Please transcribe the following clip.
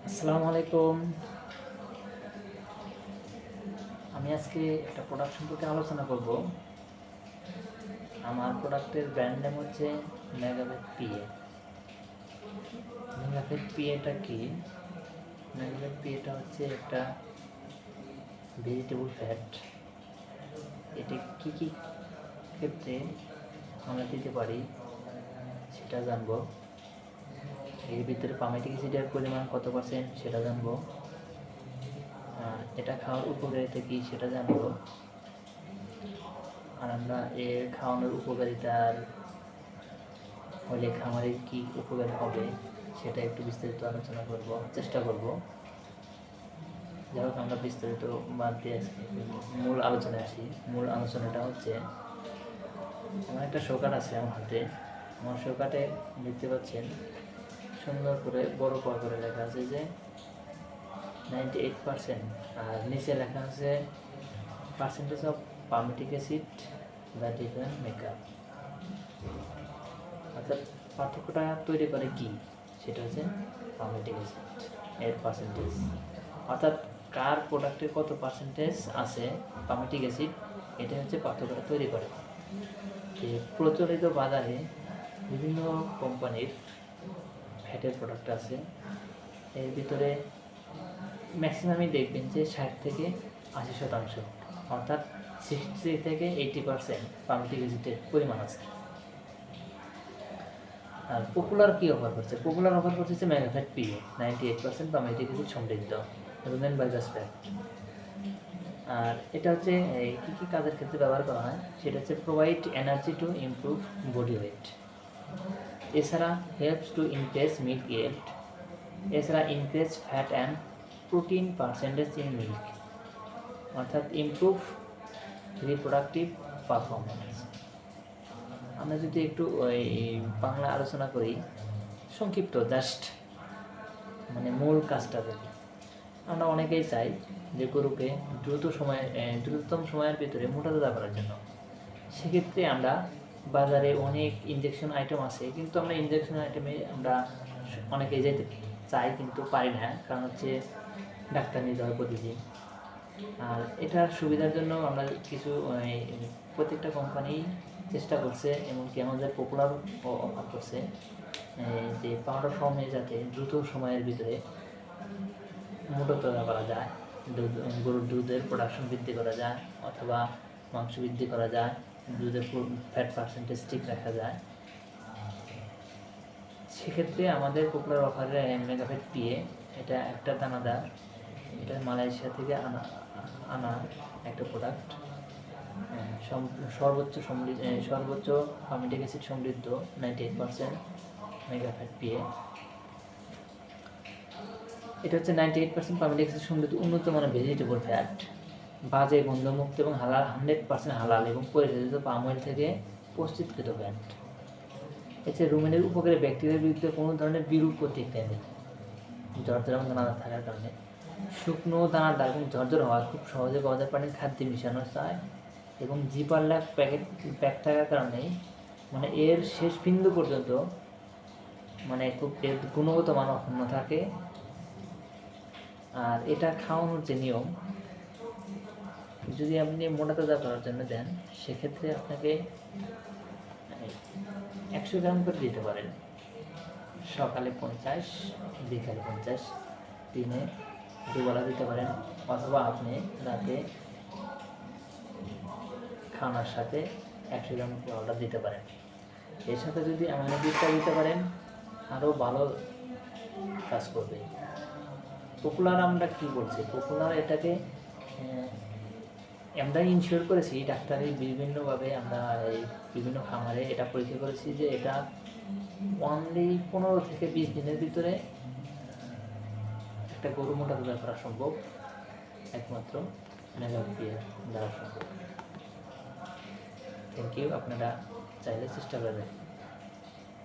আসসালামু আলাইকুম। আমি আজকে একটা প্রোডাক্ট সম্পর্কে আলোচনা করব। আমার প্রোডাক্টের ব্র্যান্ড নেম হচ্ছে মেগাভেট পিএ। মেগাভেট পিএটা কি? মেগাভেট পিএটা হচ্ছে একটা ভেজিটেবল ফ্যাট। এটি কী কী ক্ষেত্রে আমরা দিতে পারি সেটা জানবো। এর ভিতরে পামেটিক অ্যাসিডের পরিমাণ কত পার্সেন্ট সেটা জানবো। এটা খাওয়ার উপকারিতা কী সেটা জানবো। আর আমরা এর খাওয়ানোর উপকারিতার হলে খামারের কী উপকার হবে সেটা একটু বিস্তারিত আলোচনা করব, চেষ্টা করব। যাই হোক, আমরা বিস্তারিত বাদ দিয়ে আজকে মূল আলোচনায় আসি। মূল আলোচনাটা হচ্ছে, আমার একটা শোকাট আছে আমার হাতে। আমার শোকাটে দেখতে পাচ্ছেন সুন্দর করে বড় করে লেখা আছে যে 98%, আর নিচে লেখা আছে percentage of palmitic acid the different makeup. অর্থাৎ পার্থক্যটা তৈরি করে কি সেটা হচ্ছে পামেটিক অ্যাসিড এর পার্সেন্টেজ। অর্থাৎ কার প্রোডাক্টে কত পার্সেন্টেজ আছে পামেটিক অ্যাসিড, এটা হচ্ছে পার্থক্যটা তৈরি করে। যে প্রচলিত বাজারে বিভিন্ন কোম্পানির ফ্যাটের প্রোডাক্ট আছে, এর ভিতরে ম্যাক্সিমামই দেখবেন যে 60 থেকে 80%, অর্থাৎ 60 থেকে 80% পামেটিক অ্যাসিডের পরিমাণ আছে। আর পপুলার কী অফার করছে? পপুলার অফার করছে মেগাফ্যাট পিএ 98% পামেটিক অ্যাসিড সমৃদ্ধ রুমেন বাইজাস ফ্যাট। আর এটা হচ্ছে কী কী কাজের ক্ষেত্রে ব্যবহার করা হয় সেটা হচ্ছে provide energy to improve body weight, এছাড়া helps to increase milk yield, এছাড়া increase fat and protein percentage in milk, অর্থাৎ ইমপ্রুভ রিপ্রোডাক্টিভ পারফরমেন্স। আমরা যদি একটু ওই বাংলা আলোচনা করি, সংক্ষিপ্ত জাস্ট মানে মূল কাজটা দেখি। আমরা অনেকেই চাই যে গরুকে দ্রুততম সময়ের ভিতরে মোটা তাজা করার জন্য। সেক্ষেত্রে আমরা বাজারে অনেক ইনজেকশন আইটেম আছে, কিন্তু আমরা ইনজেকশন আইটেমে আমরা অনেকেই যেতে চাই কিন্তু পারি না, কারণ হচ্ছে ডাক্তার নিতে হয় প্রতিদিন। আর এটার সুবিধার জন্য আমরা কিছু প্রত্যেকটা কোম্পানি চেষ্টা করছে, এমনকি আমাদের পপুলার অফার করছে যে পাউডার ফর্মে যাতে দ্রুত সময়ের ভিতরে মোটা তাজা করা যায়, গরুর দুধের প্রোডাকশন বৃদ্ধি করা যায়, অথবা মাংস বৃদ্ধি করা যায়, দুধের ফ্যাট পার্সেন্টেজ ঠিক রাখা যায়। সেক্ষেত্রে আমাদের পপুলার অফারে মেগাফ্যাট পিএ, এটা একটা দানাদার, এটা মালয়েশিয়া থেকে আনা একটা প্রোডাক্ট। সর্বোচ্চ পামেটিক অ্যাসিড সমৃদ্ধ 98% মেগাফ্যাট পিএ। এটা হচ্ছে 98% পামেটিক অ্যাসিড সমৃদ্ধ উন্নত মানের ভেজিটেবল ফ্যাট, বাজে গন্ধমুক্ত এবং হালাল 100% হালাল এবং পরিশোধিত পাম অয়েল থেকে প্রস্তুতকৃত ফ্যাট। এছাড়া রুমেনের উপকারী ব্যাকটেরিয়ার বিরুদ্ধে কোনো ধরনের বিরূপ প্রতিক্রিয়া নেই ঝরঝরা এবং দানাদার থাকার কারণে। শুকনো দানাদার এবং ঝরঝর হওয়া খুব সহজে গবাদি প্রাণীর খাদ্যে মিশানো যায় এবং জিপার ল্যাক প্যাক থাকার কারণে মানে এর শেষ বিন্দু পর্যন্ত মানে খুব এর গুণগত মান অক্ষুণ্ণ থাকে। আর এটা খাওয়ানোর যে নিয়ম, যদি আপনি মোটা তাজা করার জন্য দেন সেক্ষেত্রে আপনাকে 100 গ্রাম করে দিতে পারেন। সকালে 50, বিকালে 50, দিনে দুবেলা দিতে পারেন, অথবা আপনি রাতে খাওয়ানোর সাথে 100 গ্রাম পাউডার দিতে পারেন। এর সাথে যদি অ্যামাইনো অ্যাসিডটা দিতে পারেন আরও ভালো কাজ করবে। পপুলার আমরা কী বলছি? পপুলার এটাকে আমরা ইনশিওর করেছি, ডাক্তারি বিভিন্নভাবে আমরা এই বিভিন্ন খামারে এটা পরীক্ষা করেছি যে এটা অনলি 15 থেকে 20 দিনের ভিতরে একটা গরু মোটা তাজা করা সম্ভব, একমাত্র মেগাফ্যাট পিএ দ্বারা সম্ভব। Thank you. আপনারা চাইলে চেষ্টা করবেন।